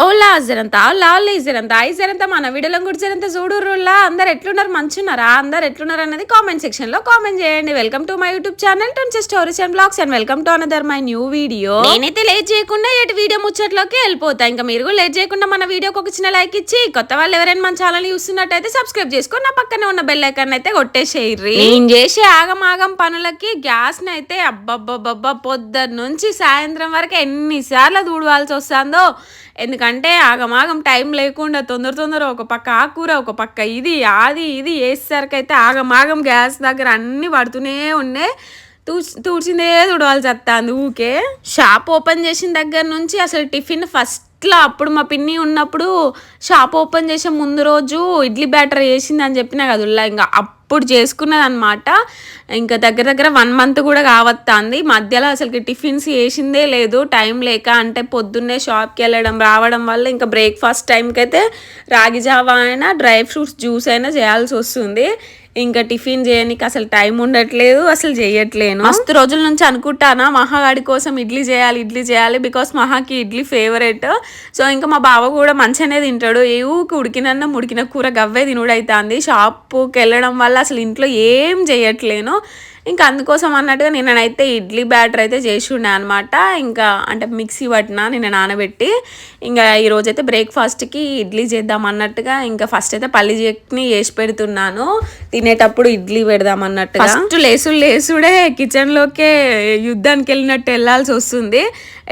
Ola జరంతా Lal జరంతా I జరంతా మన వీడియోలో కూడా జరంతా చూడుర్రులా అందరు ఎట్లున్నారు మంచున్నారా అందరు ఎట్లున్నారు అన్నది కామెంట్ సెక్షన్ లో కామెంట్ చేయండి. Welcome to my YouTube channel టెన్సీ stories and blogs and welcome to another my new video. నేనైతే లేట్ చేయకుండా ఎటు వీడియో ముచ్చట్లోకి వెళ్ళిపోతా. ఇంకా మీరు కూడా లేట్ చేయకుండా మన వీడియోకి ఒక చిన్న లైక్ ఇచ్చి కొత్త వాళ్ళు ఎవరైనా మన ఛానల్ చూస్తున్నట్టయితే సబ్స్క్రైబ్ చేసుకొని నా పక్కనే ఉన్న బెల్ ఐకాన్ అయితే కొట్టేసేయర్రి. నేను చేసే ఆగమాగం పనులకి గ్యాస్ ని అయితే అబ్బబ్బబ్బబ్బా పొద్దున్న నుంచి సాయంత్రం వరకు ఎన్నిసార్లు దూడవాల్సి వస్తుందో. ఎందుకంటే ఆగమాగం టైం లేకుండా తొందర ఒక పక్క ఆకుకూర ఒక పక్క ఇది ఇది వేసేసరికి అయితే ఆగమాగం గ్యాస్ దగ్గర అన్నీ పడుతూనే ఉన్నాయి. తూడ్చిందే తుడవాల్సి వస్తుంది ఊకే. షాప్ ఓపెన్ చేసిన దగ్గర నుంచి అసలు టిఫిన్ ఫస్ట్లో అప్పుడు మా పిన్ని ఉన్నప్పుడు షాప్ ఓపెన్ చేసే ముందు రోజు ఇడ్లీ బ్యాటర్ వేసింది అని చెప్పినా కదా, ఇంకా అప్పుడు చేసుకున్నది అనమాట. ఇంకా దగ్గర 1 month కూడా కావస్తుంది. మధ్యలో అసలుకి టిఫిన్స్ వేసిందే లేదు టైం లేక. అంటే పొద్దున్నే షాప్కి వెళ్ళడం రావడం వల్ల ఇంకా బ్రేక్ఫాస్ట్ టైంకి అయితే రాగి జావా అయినా డ్రై ఫ్రూట్స్ జ్యూస్ అయినా చేయాల్సి వస్తుంది. ఇంకా టిఫిన్ చేయడానికి అసలు టైం ఉండట్లేదు, అసలు చేయట్లేను. మస్తు రోజుల నుంచి అనుకుంటానా మహాగాడి కోసం ఇడ్లీ చేయాలి బికాస్ మహాకి ఇడ్లీ ఫేవరెట్. సో ఇంకా మా బావ కూడా మంచిగానే తింటాడు. ఏ ఊకి ఉడికిన కూర గవ్వే తినుడు అవుతుంది. షాప్కి వెళ్ళడం వల్ల అసలు ఇంట్లో ఏం చేయట్లేను. ఇంకా అందుకోసం అన్నట్టుగా నేనైతే ఇడ్లీ బ్యాటర్ అయితే చేసి ఉండే అనమాట. ఇంకా అంటే మిక్సీ పట్టిన నిన్న నానబెట్టి ఇంకా ఈరోజైతే బ్రేక్ఫాస్ట్కి ఇడ్లీ చేద్దాం అన్నట్టుగా ఇంకా ఫస్ట్ అయితే పల్లి చట్నీ వేసి పెడుతున్నాను. తినేటప్పుడు ఇడ్లీ పెడదాం అన్నట్టుగా ఫస్ట్ లేసుడే కిచెన్లోకే యుద్ధానికి వెళ్ళినట్టు వెళ్ళాల్సి వస్తుంది.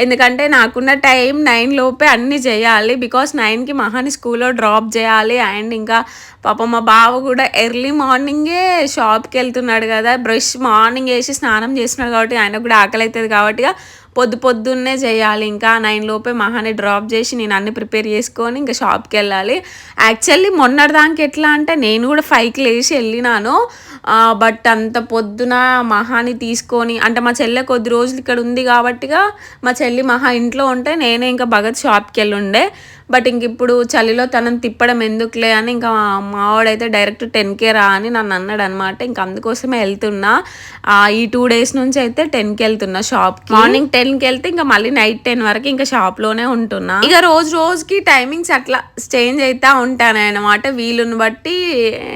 ఎందుకంటే నాకున్న టైం 9 లోపే అన్నీ చేయాలి. బికాస్ 9కి మహాని స్కూల్లో డ్రాప్ చేయాలి. అండ్ ఇంకా పాపం మా బావ కూడా ఎర్లీ మార్నింగే షాప్కి వెళ్తున్నాడు కదా, బ్రష్ మార్నింగ్ వేసి స్నానం చేస్తున్నాడు కాబట్టి ఆయనకు కూడా ఆకలి అవుతుంది కాబట్టి పొద్దున్నే చేయాలి. ఇంకా 9 లోపే మహాని డ్రాప్ చేసి నేను అన్ని ప్రిపేర్ చేసుకొని ఇంకా షాప్కి వెళ్ళాలి. యాక్చువల్లీ మొన్నటిదానికి ఎట్లా అంటే నేను కూడా 5కి లేచి వెళ్ళినాను. బట్ అంత పొద్దున మహాని తీసుకొని అంటే మా చెల్లె కొద్ది రోజులు ఇక్కడ ఉంది కాబట్టిగా మా చెల్లి మహా ఇంట్లో ఉంటే నేనే ఇంకా భగత్ షాప్కి వెళ్ళి ఉండే. బట్ ఇంక ఇప్పుడు చలిలో తనని తిప్పడం ఎందుకులే అని ఇంకా మావాడైతే డైరెక్ట్ 10కే రా అని నన్ను అన్నాడు అనమాట. ఇంక అందుకోసమే వెళ్తున్నా. ఈ 2 days నుంచి అయితే 10కి వెళ్తున్నా షాప్కి. మార్నింగ్ 10కి వెళ్తే ఇంకా మళ్ళీ నైట్ 10 వరకు ఇంకా షాప్లోనే ఉంటున్నా. ఇక రోజుకి టైమింగ్స్ అట్లా చేంజ్ అవుతా ఉంటాను అనమాట. వీలుని బట్టి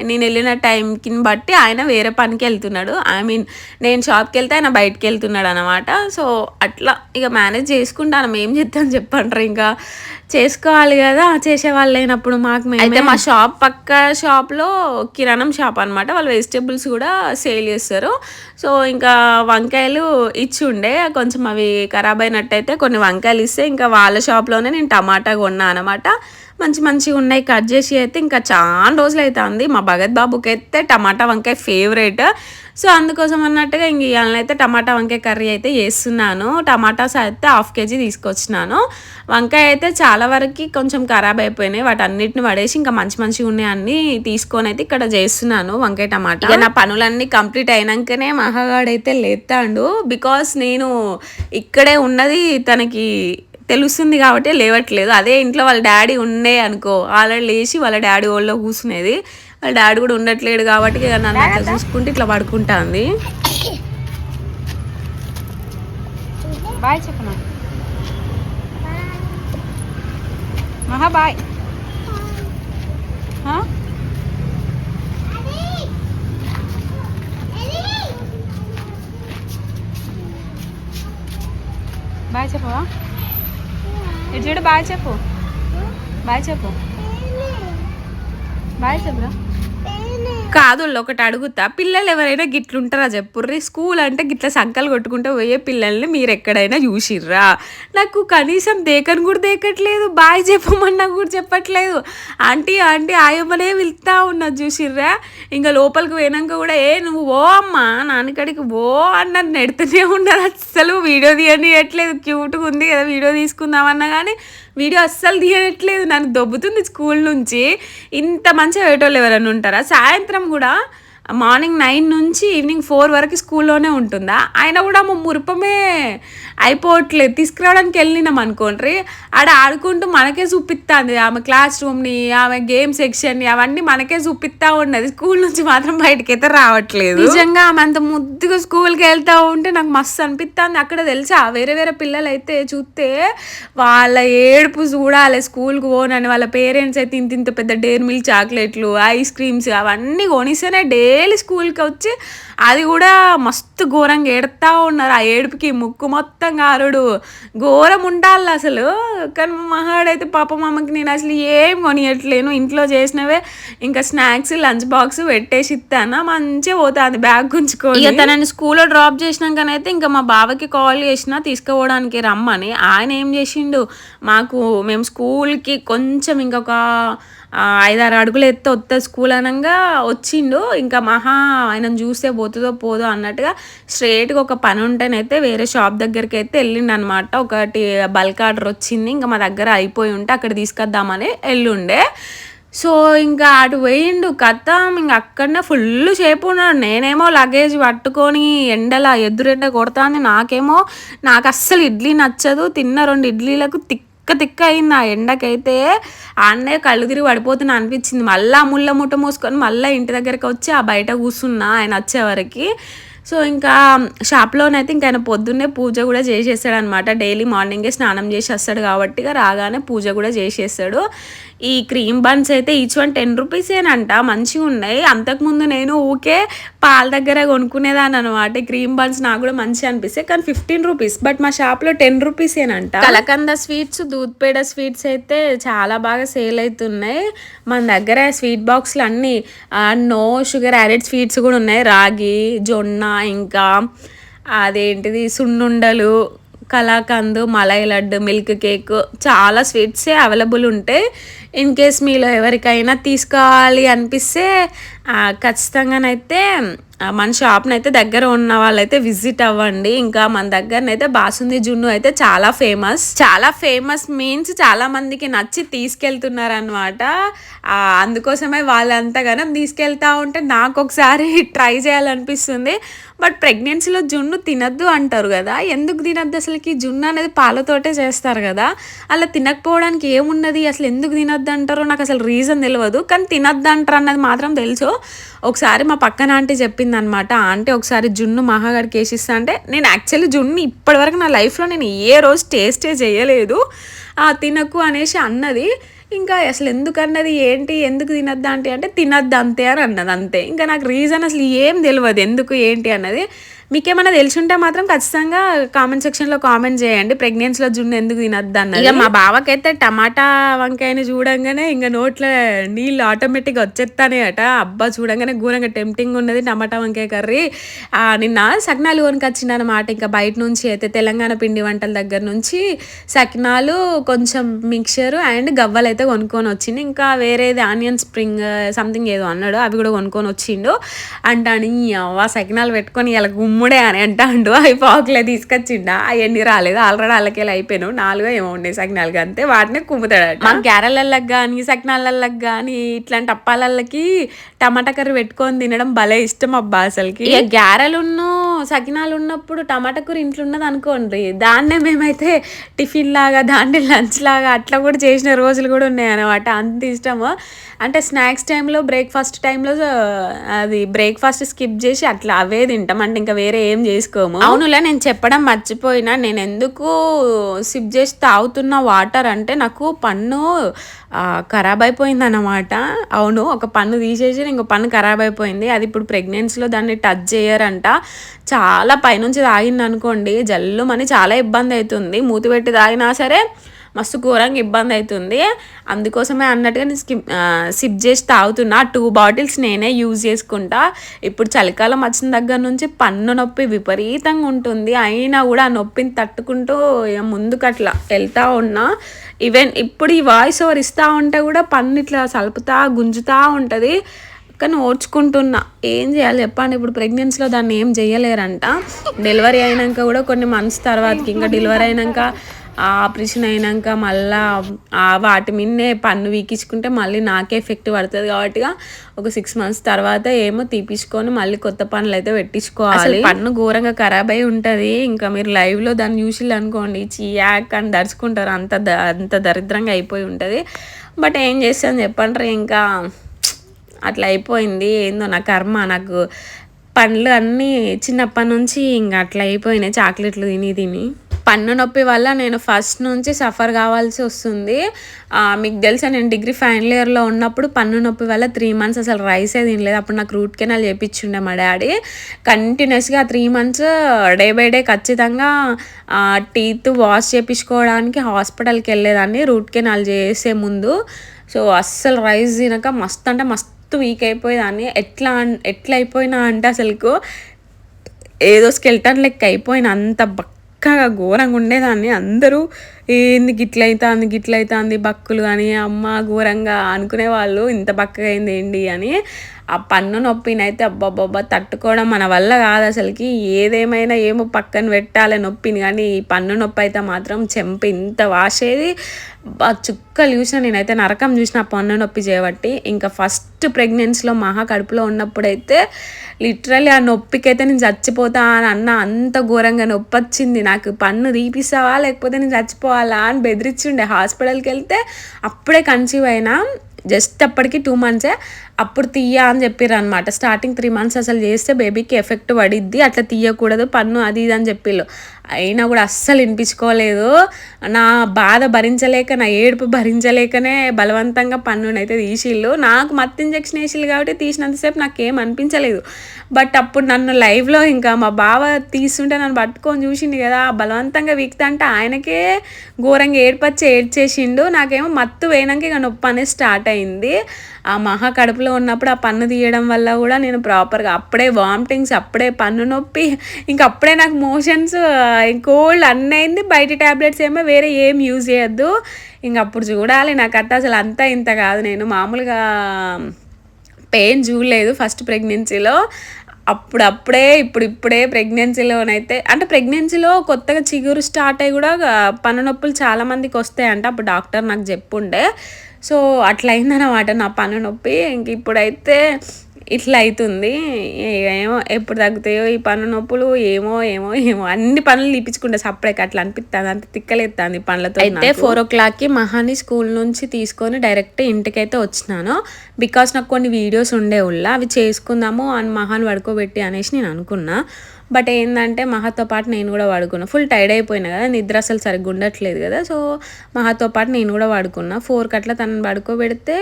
నేను వెళ్ళిన టైంకి బట్టి ఆయన వేరే పనికి వెళ్తున్నాడు. నేను షాప్కి వెళ్తే ఆయన బయటకు వెళ్తున్నాడు అనమాట. సో అట్లా ఇక మేనేజ్ చేసుకుంటాను. ఏం చేద్దాం చెప్పంటారు, ఇంకా చేసుకోవాలి కదా చేసేవాళ్ళు లేనప్పుడు. అయితే మా షాప్ పక్క షాప్లో కిరాణం షాప్ అనమాట. వాళ్ళు వెజిటేబుల్స్ కూడా సేల్ చేస్తారు. సో ఇంకా వంకాయలు ఇచ్చి ఉండే కొంచెం అవి ఖరాబ్ అయినట్టయితే కొన్ని వంకాయలు ఇస్తే ఇంకా వాళ్ళ షాప్లోనే నేను టమాటా కొన్నా అనమాట. మంచిగా ఉన్నాయి. కట్ చేసి అయితే ఇంకా చాలా రోజులు అవుతుంది. మా భగత్ బాబుకి అయితే టమాటా వంకాయ ఫేవరెట్. సో అందుకోసం అన్నట్టుగా ఇంక ఇవాళనైతే టమాటా వంకాయ కర్రీ అయితే చేస్తున్నాను. టమాటాస్ అయితే 1/2 kg తీసుకొచ్చినాను. వంకాయ అయితే చాలా వరకు కొంచెం ఖరాబ్ అయిపోయినాయి. వాటన్నిటిని పడేసి ఇంకా మంచిగా ఉన్నాయి అన్ని తీసుకొని అయితే ఇక్కడ చేస్తున్నాను వంకాయ టమాటా. ఇక నా పనులన్నీ కంప్లీట్ అయినాకనే మహాగాడైతే లేతాడు. బికాస్ నేను ఇక్కడే ఉన్నది తనకి తెలుస్తుంది కాబట్టి లేవట్లేదు. అదే ఇంట్లో వాళ్ళ డాడీ ఉండే అనుకో ఆల్రెడీ లేచి వాళ్ళ డాడీ వాళ్ళలో కూర్చునేది. వాళ్ళ డాడీ కూడా ఉండట్లేడు కాబట్టి నన్ను అట్లా చూసుకుంటే ఇట్లా పడుకుంటుంది. బాయ్ చెప్పనా మహా బాయ్. బాయ్ చెప్పవా ఇటు చూడు. బాయ్ చెప్పు బాయ్ చెప్పురా. కాదు ఒకటి అడుగుతా, పిల్లలు ఎవరైనా గిట్లుంటారా చెప్పుర్రి? స్కూల్ అంటే గిట్ల సంకలు కొట్టుకుంటూ పోయే పిల్లల్ని మీరు ఎక్కడైనా చూసిర్రా? నాకు కనీసం దేకని కూడా దేకట్లేదు, బాయ్ చెప్పమన్నా కూడా చెప్పట్లేదు. ఆంటీ ఆయమ్మనే వెళ్తా ఉన్నది చూసిర్రా? ఇంకా లోపలికి పోయినాక కూడా నువ్వు ఓ అమ్మా నాన్నకడికి ఓ అన్నది నెడుతూనే ఉన్నారు. అస్సలు వీడియో తీయట్లేదు. క్యూట్గా ఉంది కదా వీడియో తీసుకుందామన్నా కానీ వీడియో అస్సలు తీయట్లేదు. నన్ను దొబ్బుతుంది స్కూల్ నుంచి. ఇంత మంచిగా వేయటోళ్ళు ఎవరైనా ఉంటారా? సాయంత్రం కూడా మార్నింగ్ 9 నుంచి ఈవినింగ్ 4 వరకు స్కూల్లోనే ఉంటుందా, అయినా కూడా మా మురిపమే అయిపోవట్లేదు. తీసుకురావడానికి వెళ్ళినాం అనుకోండి, ఆడ ఆడుకుంటూ మనకే చూపిస్తుంది ఆమె క్లాస్ రూమ్ని, ఆమె గేమ్ సెక్షన్ని, అవన్నీ మనకే చూపిస్తూ ఉన్నది. స్కూల్ నుంచి మాత్రం బయటకి అయితే రావట్లేదు. నిజంగా ఆమె అంత ముద్దుగా స్కూల్కి వెళ్తూ ఉంటే నాకు మస్తు అనిపిస్తుంది. అక్కడ తెలుసా వేరే వేరే పిల్లలు అయితే చూస్తే వాళ్ళ ఏడుపు చూడాలి, స్కూల్కి పోనని. వాళ్ళ పేరెంట్స్ అయితే ఇంత ఇంత పెద్ద డేర్ మిల్క్ చాక్లెట్లు, ఐస్ క్రీమ్స్ అవన్నీ కొనిస్తేనే డైలీ స్కూల్కి వచ్చి అది కూడా మస్తు ఘోరంగా ఏడుతూ ఉన్నారు. ఆ ఏడుపుకి ముక్కు మొత్తం గారుడు ఘోరం ఉండాలి అసలు. కానీ మహాడైతే పాపం అమ్మకి నేను అసలు ఏం కొనియట్లేను, ఇంట్లో చేసినవే ఇంకా స్నాక్స్ లంచ్ బాక్స్ పెట్టేసి ఇస్తాను, మంచిగా పోతుంది బ్యాగ్ ఉంచుకొని. ఇక తనని స్కూల్లో డ్రాప్ చేసినాకనైతే ఇంకా మా బావకి కాల్ చేసిన తీసుకుపోవడానికి రమ్మని. ఆయన ఏం చేసిండు, మేము స్కూల్కి కొంచెం ఇంకొక 5-6 అడుగులు ఎత్తే వస్తుంది స్కూల్ అనగా వచ్చిండు. ఇంకా ఆయనను చూస్తే పోతుందో పోదో అన్నట్టుగా స్ట్రేట్గా ఒక పని ఉంటేనైతే వేరే షాప్ దగ్గరికి అయితే వెళ్ళిండు అనమాట. ఒకటి బల్క్ ఆర్డర్ వచ్చింది, ఇంకా మా దగ్గర అయిపోయి ఉంటే అక్కడ తీసుకొద్దామని వెళ్ళుండే. సో ఇంకా అటు పోయిండు కథం, ఇంక అక్కడనే ఫుల్ సేపు ఉన్నాడు. నేనేమో లగేజ్ పట్టుకొని ఎండలా ఎదురెండ కొడతాంది. నాకు అస్సలు ఇడ్లీ నచ్చదు. తిన్న 2 ఇడ్లీలకు తిక్క అయింది ఆ ఎండకైతే. ఆడనే కళ్ళు తిరిగి పడిపోతున్నా అనిపించింది. మళ్ళీ ముళ్ళ ముట్ట మూసుకొని మళ్ళీ ఇంటి దగ్గరికి వచ్చి ఆ బయట కూర్చున్నా ఆయన వచ్చేవరకు. సో ఇంకా షాప్లోనైతే ఇంకా ఆయన పొద్దున్నే పూజ కూడా చేసేస్తాడు అనమాట. డైలీ మార్నింగే స్నానం చేసి వస్తాడు కాబట్టి రాగానే పూజ కూడా చేసేస్తాడు. ఈ క్రీమ్ బన్స్ అయితే ఈచ్ 1 10 రూపీసేనంట, మంచిగా ఉన్నాయి. అంతకుముందు నేను ఊకే పాల దగ్గర కొనుక్కునేదాన్ని అనమాట. క్రీమ్ బన్స్ నాకు కూడా మంచిగా అనిపిస్తాయి, కానీ 15 రూపీస్. బట్ మా షాప్లో 10 రూపీసేనంట. కలకంద స్వీట్స్, దూద్పేడ స్వీట్స్ అయితే చాలా బాగా సేల్ అవుతున్నాయి. మన దగ్గర స్వీట్ బాక్స్లు అన్నీ నో షుగర్ యాడెడ్ స్వీట్స్ కూడా ఉన్నాయి. రాగి, జొన్న, ఇంకా అదేంటిది సున్నుండలు, కలాకందు, మలై లడ్డు, మిల్క్ కేక్, చాలా స్వీట్సే అవైలబుల్ ఉంటాయి. ఇన్ కేస్ మీలో ఎవరికైనా తీసుకోవాలి అనిపిస్తే ఖచ్చితంగానైతే మన షాప్ని అయితే దగ్గర ఉన్న వాళ్ళైతే విజిట్ అవ్వండి. ఇంకా మన దగ్గరనైతే బాసుంది జున్ను అయితే చాలా ఫేమస్ మీన్స్ చాలా మందికి నచ్చి తీసుకెళ్తున్నారు అనమాట. అందుకోసమే వాళ్ళంతగానో తీసుకెళ్తా ఉంటే నాకు ఒకసారి ట్రై చేయాలనిపిస్తుంది. బట్ ప్రెగ్నెన్సీలో జున్ను తినద్దు అంటారు కదా, ఎందుకు తినద్దు అసలుకి? జున్ను అనేది పాలతోటే చేస్తారు కదా, అలా తినకపోవడానికి ఏమున్నది, అసలు ఎందుకు తినద్దు అంటారో నాకు అసలు రీజన్ తెలియదు. కానీ తినద్దు అంటారు అన్నది మాత్రం తెలుసు. ఒకసారి మా పక్కన ఆంటీ చెప్పింది అనమాట. ఆంటీ ఒకసారి జున్ను మహాగడికి వేసిస్తా అంటే, నేను యాక్చువల్లీ జున్ను ఇప్పటివరకు నా లైఫ్లో నేను ఏ రోజు టేస్టే చేయలేదు, తినకు అనేసి అన్నది. ఇంకా అసలు ఎందుకు అన్నది, ఏంటి ఎందుకు తినద్దా అంటే తినద్దు అంతే అని అన్నది, అంతే. ఇంకా నాకు రీజన్ అసలు ఏం తెలియదు ఎందుకు ఏంటి అన్నది. మీకేమైనా తెలుసుంటే మాత్రం ఖచ్చితంగా కామెంట్ సెక్షన్లో కామెంట్ చేయండి, ప్రెగ్నెన్సీలో జున్ను ఎందుకు తినద్దు అన్నది. ఇక మా బావకైతే టమాటా వంకాయని చూడంగానే ఇంకా నోట్లో నీళ్ళు ఆటోమేటిక్గా వచ్చేస్తానే అట. అబ్బా చూడంగానే ఘోరంగా టెంప్టింగ్ ఉన్నది టమాటా వంకాయ కర్రీ. నిన్న సకినాలు కొనుకొచ్చిండు అనమాట. ఇంకా బయట నుంచి అయితే తెలంగాణ పిండి వంటల దగ్గర నుంచి సకినాలు, కొంచెం మిక్చర్ అండ్ గవ్వలు అయితే కొనుక్కొని వచ్చింది. ఇంకా వేరేది ఆనియన్ స్ప్రింగ్ సంథింగ్ ఏదో అన్నాడు, అవి కూడా కొనుక్కొని వచ్చిండు. అంటాను సకినాలు పెట్టుకొని ఇలా గుమ్ముడే అని అంటాడు. అవి పాకులే తీసుకొచ్చిండా, అవన్నీ రాలేదు, ఆల్రెడీ వాళ్ళకెళ్ళి అయిపోయాను. 4 ఏమో ఉండే సకినాలు అంతే, వాటిని కుమ్ముతాడట. మా గ్యారెలకి కానీ సకినాలకి కానీ ఇట్లాంటి అప్పాలకి టమాటా కర్రీ పెట్టుకొని తినడం భలే ఇష్టం అబ్బా అసలుకి. ఇక గ్యారెలున్ను సకినాలు ఉన్నప్పుడు టమాటా కూర ఇంట్లో ఉన్నది అనుకోండి, దాన్నే మేమైతే టిఫిన్ లాగా, దాన్ని లంచ్ లాగా అట్లా కూడా చేసిన రోజులు కూడా ఉన్నాయి అనమాట. అంత ఇష్టము. అంటే స్నాక్స్ టైంలో, బ్రేక్ఫాస్ట్ టైంలో అది బ్రేక్ఫాస్ట్ స్కిప్ చేసి అట్లా అవే తింటాం, అంటే ఇంకా వేరే ఏం చేసుకోము. అవునులే, నేను చెప్పడం మర్చిపోయినా, నేను ఎందుకు సిప్ చేసి తాగుతున్న వాటర్ అంటే నాకు పన్ను ఖరాబ్ అయిపోయింది అన్నమాట. అవును, ఒక పన్ను తీసేసి ఇంకో పన్ను ఖరాబ్ అయిపోయింది. అది ఇప్పుడు ప్రెగ్నెన్సీలో దాన్ని టచ్ చేయరంట. చాలా పైనుంచి తాగింది అనుకోండి, జల్లుమని చాలా ఇబ్బంది అవుతుంది. మూతి పెట్టి తాగినా సరే మస్తు ఘోరంగా ఇబ్బంది అవుతుంది. అందుకోసమే అన్నట్టుగా నేను సిప్ చేసి తాగుతున్నా. 2 బాటిల్స్ నేనే యూజ్ చేసుకుంటా. ఇప్పుడు చలికాలం వచ్చిన దగ్గర నుంచి పన్ను నొప్పి విపరీతంగా ఉంటుంది, అయినా కూడా ఆ నొప్పిని తట్టుకుంటూ ముందుకు అట్లా వెళ్తూ ఉన్నా. ఈవెన్ ఇప్పుడు ఈ వాయిస్ ఓవర్ ఇస్తూ ఉంటే కూడా పన్ను ఇట్లా సలుపుతా గుంజుతూ ఉంటుంది, కానీ ఓర్చుకుంటున్నా. ఏం చేయాలి చెప్పండి, ఇప్పుడు ప్రెగ్నెన్సీలో దాన్ని ఏం చేయలేరంట. డెలివరీ అయినాక కూడా కొన్ని మంత్స్ తర్వాతకి, ఇంకా డెలివరీ అయినాక ఆ ఆపరేషన్ అయినాక మళ్ళీ వాటి మీదనే పన్ను వీకించుకుంటే మళ్ళీ నాకే ఎఫెక్ట్ పడుతుంది కాబట్టి ఒక 6 months తర్వాత ఏమో తీపించుకొని మళ్ళీ కొత్త పనులు అయితే పెట్టించుకోవాలి. పన్ను ఘోరంగా ఖరాబ్ అయి ఉంటుంది. ఇంకా మీరు లైవ్లో దాన్ని చూసిల్లు అనుకోండి చీయాక్ అని దరుచుకుంటారు, అంత దరిద్రంగా అయిపోయి ఉంటుంది. బట్ ఏం చేస్తాను చెప్పండి, ఇంకా అట్లా అయిపోయింది. ఏందో నా కర్మ, నాకు పండ్లు అన్నీ చిన్నప్పటి నుంచి ఇంకా అట్లా అయిపోయినాయి చాక్లెట్లు తిని. పన్ను నొప్పి వల్ల నేను ఫస్ట్ నుంచి సఫర్ కావాల్సి వస్తుంది. మీకు తెలుసా, నేను డిగ్రీ ఫైనల్ ఇయర్లో ఉన్నప్పుడు పన్ను నొప్పి వల్ల 3 months అసలు రైసే తినలేదు. అప్పుడు నాకు రూట్ కెనాల్ చేయించుండే మా డాడీ. కంటిన్యూస్గా 3 months డే బై డే ఖచ్చితంగా టీత్ వాష్ చేయించుకోవడానికి హాస్పిటల్కి వెళ్ళేదాన్ని రూట్ కెనాల్ చేసే ముందు. సో అస్సలు రైస్ తినక మస్తు వీక్ అయిపోయేదాన్ని. ఎట్లా అయిపోయినా అంటే అసలుకు ఏదో స్కెల్టన్ లెక్క అయిపోయిన, అంత బక్కగా ఘోరంగా ఉండేదాన్ని. అందరూ ఏంది గిట్లయితుంది బక్కులు కానీ అమ్మ ఘోరంగా అనుకునేవాళ్ళు, ఇంత బక్కగా అయింది ఏంటి అని. ఆ పన్ను నొప్పినైతే అబ్బాబ్బా తట్టుకోవడం మన వల్ల కాదు అసలుకి. ఏదేమైనా ఏమో పక్కన పెట్టాలి నొప్పిని, కానీ ఈ పన్ను నొప్పి అయితే మాత్రం చెంప ఇంత వాసేది. చుక్కలు చూసిన నేనైతే నరకం చూసిన పన్ను నొప్పి చేయబట్టి. ఇంకా ఫస్ట్ ప్రెగ్నెన్సీలో మహా కడుపులో ఉన్నప్పుడైతే లిటరల్లీ ఆ నొప్పికైతే నేను చచ్చిపోతా అని అన్న, అంత ఘోరంగా నొప్పి వచ్చింది. నాకు పన్ను తీపిస్తావా లేకపోతే నేను చచ్చిపోవాలా అని బెదిరించిండే. హాస్పిటల్కి వెళ్తే అప్పుడే కన్సీవ్ అయినా, జస్ట్ అప్పటికి 2 months, అప్పుడు తీయ అని చెప్పారు అనమాట. స్టార్టింగ్ 3 months అసలు చేస్తే బేబీకి ఎఫెక్ట్ పడిద్ది, అట్లా తీయకూడదు పన్ను అది ఇది అని చెప్పిళ్ళు. అయినా కూడా అస్సలు వినిపించుకోలేదు. నా బాధ భరించలేక, నా ఏడుపు భరించలేకనే బలవంతంగా పన్నునైతే తీసిళ్ళు. నాకు మత్తు ఇంజెక్షన్ వేసిళ్ళు కాబట్టి తీసినంతసేపు నాకేం అనిపించలేదు. బట్ అప్పుడు నన్ను లైవ్లో ఇంకా మా బావ తీస్తుంటే నన్ను పట్టుకొని చూసిండు కదా, బలవంతంగా వీక్తా అంటే ఆయనకే ఘోరంగా ఏడ్చేసిండు. నాకేమో మత్తు వేయడానికి ఇక నొప్పి అనేది స్టార్ట్ అయింది. ఆ మహా కడుపులో ఉన్నప్పుడు ఆ పన్ను తీయడం వల్ల కూడా నేను ప్రాపర్గా అప్పుడే వామిటింగ్స్, అప్పుడే పన్ను నొప్పి, ఇంకా అప్పుడే నాకు మోషన్స్, కోల్డ్ అన్నీ అయింది. బయట ట్యాబ్లెట్స్ ఏమో వేరే ఏం యూజ్ చేయొద్దు. ఇంక అప్పుడు చూడాలి. నాకు అట్ట అసలు అంతా ఇంత కాదు, నేను మామూలుగా పెయిన్ చూడలేదు ఫస్ట్ ప్రెగ్నెన్సీలో. ఇప్పుడే ప్రెగ్నెన్సీలోనైతే, అంటే ప్రెగ్నెన్సీలో కొత్తగా చిగురు స్టార్ట్ అయ్యి కూడా పన్ను నొప్పులు చాలామందికి వస్తాయంట, అప్పుడు డాక్టర్ నాకు చెప్పుండే. సో అట్లా అయిందన్నమాట నా పన్ను నొప్పి. ఇంక ఇప్పుడైతే ఇట్లా అవుతుంది. ఏమో ఎప్పుడు తగ్గుతాయో ఈ పన్ను నొప్పులు, ఏమో అన్ని పనులు తీపించుకుంటే సపరేట్గా అట్లా అనిపిస్తుంది, అంత తిక్కలేస్తుంది పనులతో. అయితే 4 o'clockకి మహాని స్కూల్ నుంచి తీసుకొని డైరెక్ట్ ఇంటికైతే వచ్చినాను. బికాస్ నాకు కొన్ని వీడియోస్ ఉండే అవి చేసుకుందాము అని మహాని పడుకోబెట్టి అనేసి నేను అనుకున్నా. బట్ ఏంటంటే మహాతో పాటు నేను కూడా పడుకున్నా. ఫుల్ టైర్డ్ అయిపోయినా కదా, నిద్ర అసలు సరిగ్గా ఉండట్లేదు కదా. సో మహాతో పాటు నేను కూడా పడుకున్నా. 4 అట్లా తనని పడుకోబెడితే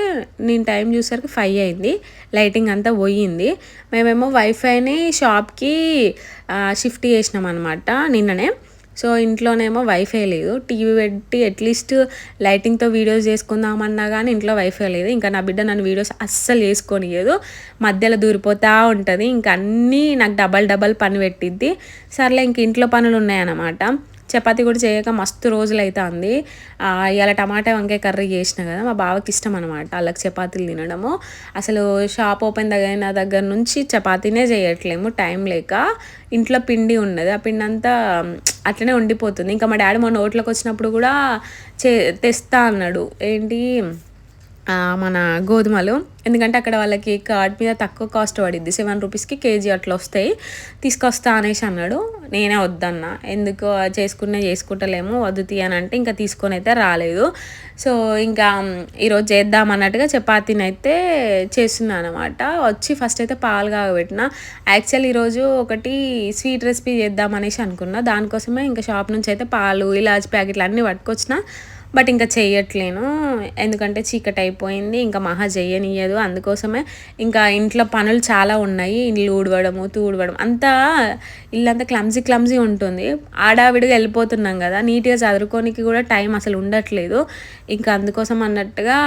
నేను టైం చూసరికి 5 అయింది. లైటింగ్ అంతా పోయింది. మేమేమో వైఫైని షాప్కి షిఫ్ట్ చేసినాం అనమాట నిన్ననే. సో ఇంట్లోనేమో వైఫై లేదు. టీవీ పెట్టి అట్లీస్ట్ లైటింగ్తో వీడియోస్ చేసుకుందామన్నా కానీ ఇంట్లో వైఫై లేదు. ఇంకా నా బిడ్డ నన్ను వీడియోస్ అస్సలు చేసుకోనియదు, మధ్యలో దూరిపోతూ ఉంటుంది. ఇంకా అన్నీ నాకు డబల్ పని పెట్టిద్ది. సర్లే ఇంక ఇంట్లో పనులు ఉన్నాయన్నమాట. చపాతీ కూడా చేయక మస్తు రోజులు అవుతుంది. ఇవాళ టమాటా వంకాయ కర్రీ చేసిన కదా, మా బావకి ఇష్టం అనమాట వాళ్ళకి చపాతీలు తినడము. అసలు షాప్ ఓపెన్ అయిన దగ్గర నుంచి చపాతీనే చేయట్లేము టైం లేక. ఇంట్లో పిండి ఉన్నది, ఆ పిండి అంతా అట్లనే ఉండిపోతుంది. ఇంకా మా డాడీ మొన్న ఓట్లోకి వచ్చినప్పుడు కూడా తెస్తా అన్నాడు, ఏంటి మన గోధుమలు. ఎందుకంటే అక్కడ వాళ్ళకి కార్డ్ మీద తక్కువ కాస్ట్ పడిద్ది, 7 రూపీస్కి కేజీ అట్లా వస్తాయి, తీసుకొస్తా అనేసి అన్నాడు. నేనే వద్దన్నా, ఎందుకు చేసుకుంటలేము వద్దు తీయనంటే ఇంకా తీసుకొని అయితే రాలేదు. సో ఇంకా ఈరోజు చేద్దాం అన్నట్టుగా చపాతీని అయితే చేస్తున్నాను అనమాట. వచ్చి ఫస్ట్ అయితే పాలు కాగబెట్టిన. యాక్చువల్ ఈరోజు ఒకటి స్వీట్ రెసిపీ చేద్దాం అనేసి అనుకున్నా. దానికోసమే ఇంకా షాప్ నుంచి అయితే పాలు, ఇలాచి ప్యాకెట్లు అన్నీ పట్టుకొచ్చిన. బట్ ఇంకా చెయ్యట్లేను, ఎందుకంటే చీకటి అయిపోయింది, ఇంకా మహా చెయ్యనియ్యదు. అందుకోసమే ఇంకా ఇంట్లో పనులు చాలా ఉన్నాయి, ఇల్లు ఊడవడము తూడవడం, అంతా ఇల్లంతా క్లమ్జీ ఉంటుంది. ఆడావిడిగా వెళ్ళిపోతున్నాం కదా, నీట్గా చదువుకోనికి కూడా టైం అసలు ఉండట్లేదు. ఇంకా అందుకోసం అన్నట్టుగా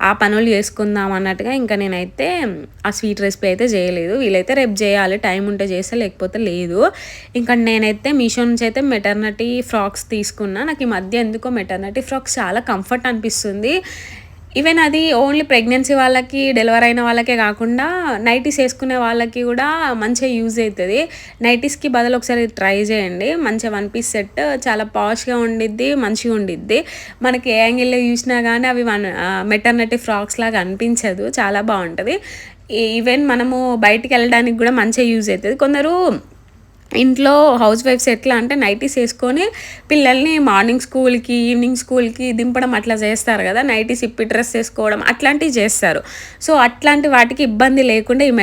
ఆ పనులు చేసుకుందాం అన్నట్టుగా ఇంకా నేనైతే ఆ స్వీట్ రెసిపీ అయితే చేయలేదు. వీలైతే రేపు చేయాలి, టైం ఉంటే చేస్తే, లేకపోతే లేదు. ఇంకా నేనైతే మీషో నుంచి అయితే మెటర్నిటీ ఫ్రాక్స్ తీసుకున్నా. నాకు ఈ మధ్య ఎందుకో మెటర్నిటీ ఫ్రాక్స్ చాలా కంఫర్ట్ అనిపిస్తుంది. ఈవెన్ అది ఓన్లీ ప్రెగ్నెన్సీ వాళ్ళకి, డెలివరీ అయిన వాళ్ళకే కాకుండా నైటీస్ వేసుకునే వాళ్ళకి కూడా మంచిగా యూజ్ అవుతుంది. నైటీస్కి బదులు ఒకసారి ట్రై చేయండి. మంచిగా 1 పీస్ సెట్ చాలా పాష్గా ఉండిద్ది, మంచిగా ఉండిద్ది. మనకి ఏ యాంగిల్లో చూసినా కానీ అవి మెటర్నిటీ ఫ్రాక్స్ లాగా అనిపించదు, చాలా బాగుంటుంది. ఈవెన్ మనము బయటికి వెళ్ళడానికి కూడా మంచిగా యూజ్ అవుతుంది. కొందరు ఇంట్లో హౌస్ వైఫ్స్ ఎట్లా అంటే నైటీస్ వేసుకొని పిల్లల్ని మార్నింగ్ స్కూల్కి, ఈవినింగ్ స్కూల్కి దింపడం అట్లా చేస్తారు కదా, నైటీస్ ఇప్పి డ్రెస్ వేసుకోవడం అట్లాంటివి చేస్తారు. సో అట్లాంటి వాటికి ఇబ్బంది లేకుండా ఈ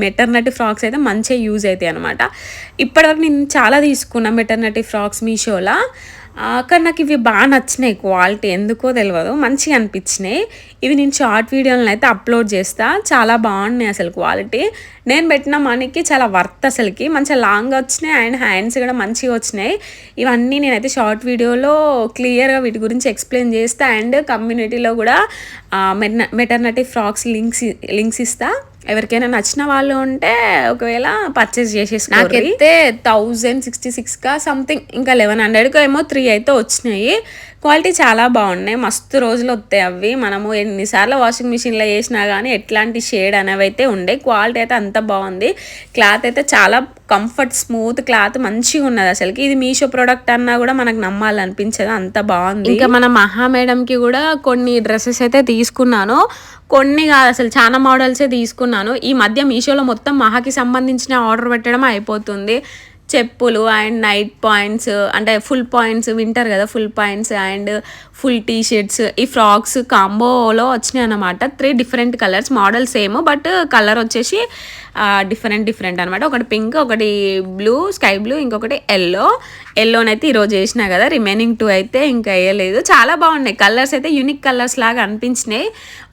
మెటర్నిటీ ఫ్రాక్స్ అయితే మంచిగా యూజ్ అవుతాయి అనమాట. ఇప్పటివరకు నేను చాలా తీసుకున్నా మెటర్నిటీ ఫ్రాక్స్ మీషోలో. కానీ నాకు ఇవి బాగా నచ్చినాయి, క్వాలిటీ ఎందుకో తెలియదు, మంచిగా అనిపించినాయి. ఇవి నేను షార్ట్ వీడియోలను అయితే అప్లోడ్ చేస్తా, చాలా బాగున్నాయి అసలు క్వాలిటీ. నేను పెట్టిన మనీకి చాలా వర్త్ అసలుకి. మంచిగా లాంగ్ వచ్చినాయి అండ్ హ్యాండ్స్ కూడా మంచిగా వచ్చినాయి. ఇవన్నీ నేనైతే షార్ట్ వీడియోలో క్లియర్గా వీటి గురించి ఎక్స్ప్లెయిన్ చేస్తా అండ్ కమ్యూనిటీలో కూడా మెటర్నిటీ ఫ్రాక్స్ లింక్స్ ఇస్తా. ఎవరికైనా నచ్చిన వాళ్ళు ఉంటే ఒకవేళ పర్చేస్ చేసేసి. నాకైతే 1066కా సంథింగ్, ఇంకా 1100కో ఏమో 3 అయితే వచ్చినాయి. క్వాలిటీ చాలా బాగున్నాయి, మస్తు రోజులు వస్తాయి అవి. మనము ఎన్నిసార్లు వాషింగ్ మిషన్లో వేసినా కానీ ఎట్లాంటి షేడ్ అనేవి అయితే ఉండే. క్వాలిటీ అయితే అంత బాగుంది. క్లాత్ అయితే చాలా కంఫర్ట్, స్మూత్ క్లాత్ మంచిగా ఉన్నది అసలుకి. ఇది మీషో ప్రోడక్ట్ అన్నా కూడా మనకు నమ్మాలనిపించదు, అంత బాగుంది. ఇంకా మన మహా మేడంకి కూడా కొన్ని డ్రెస్సెస్ అయితే తీసుకున్నాను. కొన్ని కాదు అసలు చాలా మోడల్సే తీసుకున్నాను. ఈ మధ్య మీషోలో మొత్తం మహాకి సంబంధించిన ఆర్డర్ పెట్టడం అయిపోతుంది. చెప్పులు అండ్ నైట్ పాయింట్స్, అంటే ఫుల్ పాయింట్స్, వింటర్ కదా, full points and full T shirts, ఈ ఫ్రాక్స్ కాంబోలో వచ్చినాయి అన్నమాట. 3 different colours, model same but colour వచ్చేసి డిఫరెంట్ అనమాట. ఒకటి పింక్, ఒకటి బ్లూ, స్కై బ్లూ, ఇంకొకటి ఎల్లోనైతే ఈరోజు వేసినా కదా, రిమైనింగ్ 2 అయితే ఇంకా వేయలేదు. చాలా బాగున్నాయి కలర్స్ అయితే, యూనిక్ కలర్స్ లాగా అనిపించినాయి.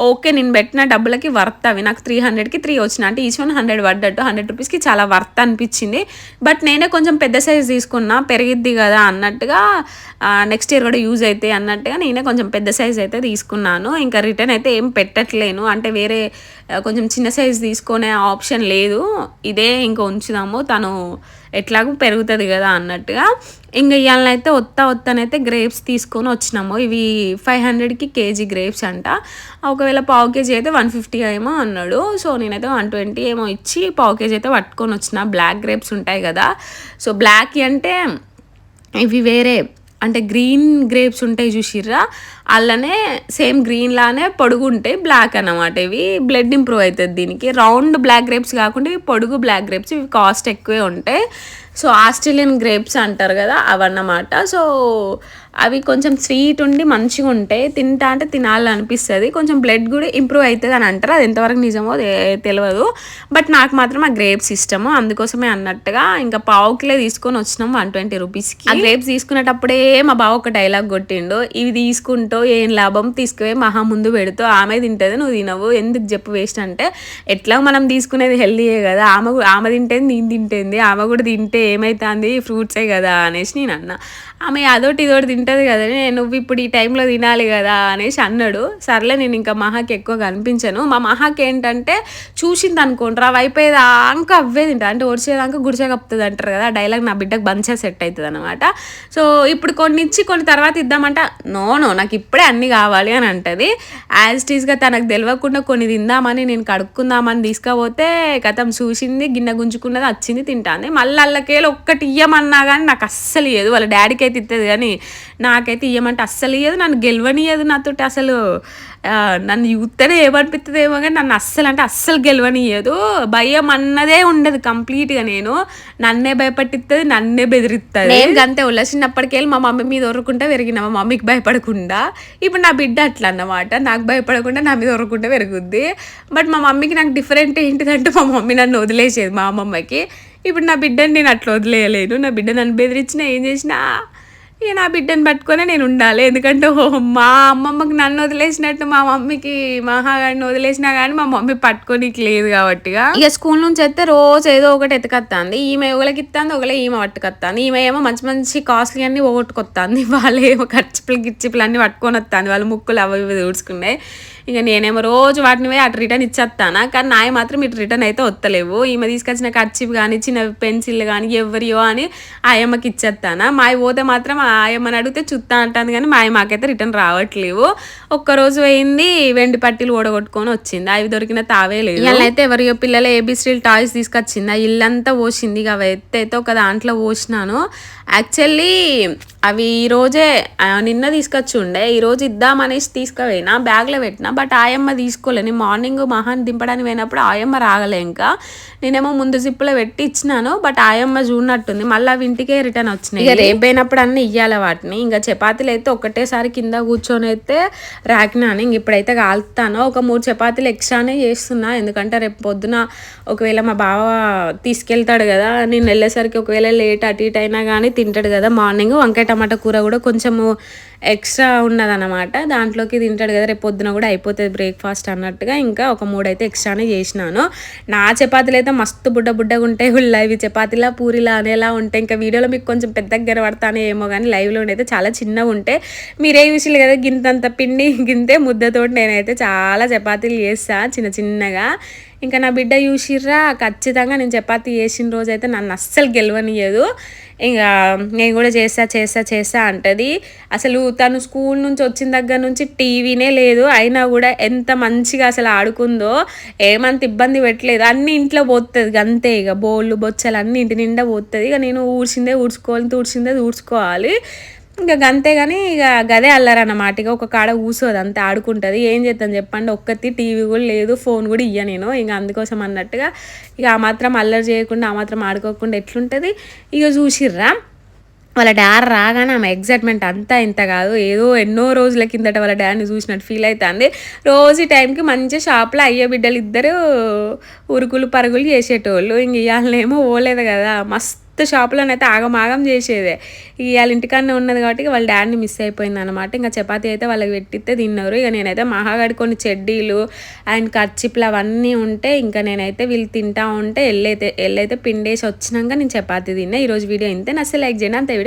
ఓకే, నేను పెట్టిన డబ్బులకి వర్త్ అవి. నాకు 300కి 3 వచ్చిన, అంటే ఈచ్ 100 పడ్డట్టు, 100 రూపీస్కి చాలా వర్త్ అనిపించింది. బట్ నేనే కొంచెం పెద్ద సైజ్ తీసుకున్నా, పెరిగిద్ది కదా అన్నట్టుగా, నెక్స్ట్ ఇయర్ కూడా యూజ్ అవుతాయి అన్నట్టుగా నేనే కొంచెం పెద్ద సైజ్ అయితే తీసుకున్నాను. ఇంకా రిటర్న్ అయితే ఏం పెట్టట్లేను, అంటే వేరే కొంచెం చిన్న సైజ్ తీసుకునే ఆప్షన్ లేదు. ఇదే ఇంకా ఉంచుదాము, తను ఎట్లాగూ పెరుగుతుంది కదా అన్నట్టుగా. ఇంకా ఇవాళనైతే వత్తనైతే గ్రేప్స్ తీసుకొని వచ్చినాము. ఇవి 500కి కేజీ గ్రేప్స్ అంట. ఒకవేళ పావు కేజీ అయితే 150 ఏమో అన్నాడు. సో నేనైతే 120 ఏమో ఇచ్చి పావు కేజీ అయితే పట్టుకొని వచ్చిన. బ్లాక్ గ్రేప్స్ ఉంటాయి కదా, సో బ్లాక్ అంటే ఇవి వేరే, అంటే గ్రీన్ గ్రేప్స్ ఉంటాయి చూసిర్రా, అలానే సేమ్ గ్రీన్ లానే పొడుగు ఉంటాయి, బ్లాక్ అన్నమాట. ఇవి బ్లడ్ ఇంప్రూవ్ అవుతుంది దీనికి. రౌండ్ బ్లాక్ గ్రేప్స్ కాకుండా ఇవి పొడుగు బ్లాక్ గ్రేప్స్, ఇవి కాస్ట్ ఎక్కువే ఉంటాయి. సో ఆస్ట్రేలియన్ గ్రేప్స్ అంటారు కదా అవన్నమాట. సో అవి కొంచెం స్వీట్ ఉండి మంచిగా ఉంటాయి, తింటా అంటే తినాలనిపిస్తుంది. కొంచెం బ్లడ్ కూడా ఇంప్రూవ్ అవుతుంది అని అంటారు, అది ఎంతవరకు నిజమో తెలియదు. బట్ నాకు మాత్రం ఆ గ్రేప్స్ ఇష్టము, అందుకోసమే అన్నట్టుగా ఇంకా పావు కిలో తీసుకొని వచ్చినాం 120 రూపీస్కి. ఆ గ్రేప్స్ తీసుకునేటప్పుడే మా బావ ఒక డైలాగ్ కొట్టిండు, ఇవి తీసుకుంటూ ఏం లాభం, తీసుకుపోయి మహా ముందు పెడుతూ ఆమె తింటుంది, నువ్వు తినవు, ఎందుకు చెప్పు వేస్ట్ అంటే. ఎట్లా మనం తీసుకునేది హెల్దీయే కదా, ఆమె తింటేది నేను తింటేంది, ఆమె కూడా తింటే ఏమవుతుంది, ఫ్రూట్సే కదా అనేసి నేను అన్నా. ఆమె అదోటి ఇదోటి తింటుంది కదా, నువ్వు ఇప్పుడు ఈ టైంలో తినాలి కదా అనేసి అన్నాడు. సర్లే, నేను ఇంకా మహాకి ఎక్కువ కనిపించాను. మా మహాకి ఏంటంటే చూసింది అనుకోండి, అవి అయిపోయేదాకా అవే తింటా, అంటే ఒడిచేదాకా గుడిసే కప్పుతుంది అంటారు కదా, ఆ డైలాగ్ నా బిడ్డకు బంచే సెట్ అవుతుంది అనమాట. సో ఇప్పుడు కొన్ని ఇచ్చి కొన్ని తర్వాత ఇద్దామంట, నో నాకు ఇప్పుడే అన్నీ కావాలి అని అంటది. యాజ్ ఇట్ ఈస్గా తనకు తెలియకుండా కొన్ని తిందామని, నేను కడుక్కుందామని తీసుకపోతే కథం చూసింది, గిన్నె గుంజుకున్నది, వచ్చింది తింటాంది. మళ్ళీ అల్లకేళ్ళు ఒక్కటి ఇయ్యమన్నా కానీ నాకు అస్సలు ఇయ్యదు. వాళ్ళ డాడీకి అయితే ఇస్తుంది కానీ నాకైతే ఇయ్యమంటే అస్సలు ఇయ్యదు, నన్ను గెలవనియదు. నాతోటి అసలు నన్ను యూత్తనే ఏమనిపిస్తుంది ఏమో కానీ నన్ను అస్సలు గెలవనియదు. భయం అన్నదే ఉండదు కంప్లీట్గా. నన్నే భయపట్టిస్తుంది, నన్నే బెదిరిస్తుంది. నేను అంతే చిన్నప్పటికెళ్ళి మా మమ్మీ మీద ఒరుకుంటా పెరిగిన, మా మమ్మీకి భయపడకుండా. ఇప్పుడు నా బిడ్డ అట్లా అన్నమాట, నాకు భయపడకుండా నా మీద ఒరుకుంటా పెరుగుద్ది. బట్ మా మమ్మీకి నాకు డిఫరెంట్ ఏంటిదంటే, మా మమ్మీ నన్ను వదిలేసేది మా అమ్మమ్మకి. ఇప్పుడు నా బిడ్డని నేను అట్లా వదిలేయలేను. నా బిడ్డ నన్ను బెదిరించినా ఏం చేసినా ఇక నా బిడ్డని పట్టుకొని నేను ఉండాలి. ఎందుకంటే మా అమ్మమ్మకి నన్ను వదిలేసినట్టు మా మమ్మీకి మహాగాడిని వదిలేసినా కానీ మా మమ్మీ పట్టుకోనికి లేదు కాబట్టి. ఇక స్కూల్ నుంచి అయితే రోజు ఏదో ఒకటి ఎత్తుకొస్తుంది. ఈమె ఒకళ్ళకి ఇస్తుంది, ఒకళ్ళే ఈమె పట్టుకొస్తుంది. ఈమె ఏమో మంచి కాస్ట్లీ అన్నీ పోగొట్టుకొస్తుంది, వాళ్ళు ఏమో గిచ్చిపులు అన్నీ పట్టుకొని వస్తుంది, వాళ్ళు ముక్కులు అవి ఇవి ఊడ్చుకున్నాయి. ఇక నేనేమో రోజు వాటిని పోయి అటు రిటర్న్ ఇచ్చేస్తాను, కానీ నాయ మాత్రం ఇటు రిటర్న్ అయితే వస్తలేవు. ఈమె తీసుకొచ్చిన కర్చీఫ్ కానీ చిన్న పెన్సిల్ కానీ ఎవరియో అని ఆ అమ్మకి ఇచ్చేస్తాను. మావి పోతే మాత్రం ఆయమ్మని అడిగితే చుత్తా అంటుంది కానీ మా మాకైతే రిటర్న్ రావట్లేవు. ఒక్కరోజు పోయింది వెండి పట్టీలు ఓడగొట్టుకొని వచ్చింది, అవి దొరికిన తావే లేదు. ఇవాళ అయితే ఎవరియో పిల్లలు ఏబిసిడీలు టాయ్స్ తీసుకొచ్చింది, ఆ ఇల్లంతా పోసింది. ఇక అవి అయితే ఒక దాంట్లో పోసినాను. యాక్చువల్లీ అవి ఈరోజే నిన్న తీసుకొచ్చి ఉండే, ఈరోజు ఇద్దామనేసి తీసుకుపోయినా, బ్యాగ్లో పెట్టినా. బట్ ఆయమ్మ తీసుకోలే. నేను మార్నింగ్ మహాన్ దింపడానికి పోయినప్పుడు ఆయమ్మ రాగలే. ఇంకా నేనేమో ముందు జిప్పులో పెట్టి ఇచ్చినాను, బట్ ఆయమ్మ చూడనట్టుంది. మళ్ళీ అవి ఇంటికే రిటర్న్ వచ్చినాయి. ఇక రేపు పోయినప్పుడు అన్నీ ఇయ్యాలి వాటిని. ఇంకా చపాతీలు అయితే ఒకటేసారి కింద కూర్చొని అయితే రాకినాను. ఇంక ఇప్పుడైతే కాలుతాను. ఒక 3 చపాతీలు ఎక్స్ట్రానే చేస్తున్నా, ఎందుకంటే రేపు పొద్దున ఒకవేళ మా బావ తీసుకెళ్తాడు కదా, నేను వెళ్ళేసరికి ఒకవేళ లేట్ అటు ఇటు అయినా కానీ తింటాడు కదా. మార్నింగ్ వంకాయ టమాటా కూర కూడా కొంచెము ఎక్స్ట్రా ఉన్నదన్నమాట, దాంట్లోకి తింటాడు కదా, రేపు పొద్దున కూడా అయిపోతుంది బ్రేక్ఫాస్ట్ అన్నట్టుగా. ఇంకా ఒక 3 అయితే ఎక్స్ట్రానే చేసినాను. నా చపాతీలు అయితే మస్తు బుడ్డగా ఉంటాయి. ఇవి చపాతీలా పూరిలా అనేలా ఉంటాయి. ఇంకా వీడియోలో మీకు కొంచెం పెద్దగా కనబడతానే ఏమో కానీ లైవ్లో అయితే చాలా చిన్నగా ఉంటాయి. మీరే చూసిల్లు కదా, గింతంత పిండి గింతే ముద్దతోటి నేనైతే చాలా చపాతీలు చేస్తా చిన్నగా. ఇంకా నా బిడ్డ చూసిర్రా, ఖచ్చితంగా నేను చపాతీ చేసిన రోజు అయితే నన్ను అస్సలు గెలవనియదు. ఇంకా నేను కూడా చేస్తా అంటది. అసలు తను స్కూల్ నుంచి వచ్చిన దగ్గర నుంచి టీవీనే లేదు, అయినా కూడా ఎంత మంచిగా అసలు ఆడుకుందో, ఏమంత ఇబ్బంది పెట్టలేదు. అన్ని ఇంట్లో పోతుంది అంతే. ఇక బోళ్ళు బొచ్చలు అన్ని ఇంటి నిండా పోతుంది. ఇక నేను ఊడ్చుకోవాలి. ఇంకా గంతే. కానీ ఇక గదే అల్లరన్నమాట. ఇక ఒక కాడ కూర్చోదు, అంతే ఆడుకుంటుంది. ఏం చేద్దాం చెప్పండి, ఒక్కటి టీవీ కూడా లేదు, ఫోన్ కూడా ఇయ్య నేను. ఇంకా అందుకోసం అన్నట్టుగా ఇక ఆ మాత్రం అల్లరి చేయకుండా, ఆ మాత్రం ఆడుకోకుండా ఎట్లుంటుంది. ఇక చూసిర్రా, వాళ్ళ డాడీ రాగానే ఆమె ఎగ్జైట్మెంట్ అంతా ఇంత కాదు, ఏదో ఎన్నో రోజుల కిందట వాళ్ళ డాడీని చూసినట్టు ఫీల్ అవుతుంది. రోజు టైంకి మంచిగా షాప్లో అయ్యే బిడ్డలు ఇద్దరు ఉరుకులు పరుగులు చేసేటోళ్ళు. ఇంక ఇవాళనేమో పోలేదు కదా, మస్తు షాపులోనైతే ఆగమాగం చేసేదే. ఇవాళ ఇంటికాడనే ఉన్నది కాబట్టి వాళ్ళ డాడీని మిస్ అయిపోయింది అనమాట. ఇంకా చపాతీ అయితే వాళ్ళకి పెట్టితే తిన్నారు. ఇక నేనైతే మహాగడి కొన్ని చెడ్డీలు అండ్ కర్చిప్లు అవన్నీ ఉంటే ఇంకా నేనైతే వీళ్ళు తింటా ఉంటే ఎల్లైతే పిండేసి వచ్చినాక నేను చపాతీ తిన్నా. ఈరోజు వీడియో ఇంతే. నచ్చితే లైక్ చేయండి. అంతే వీడియో.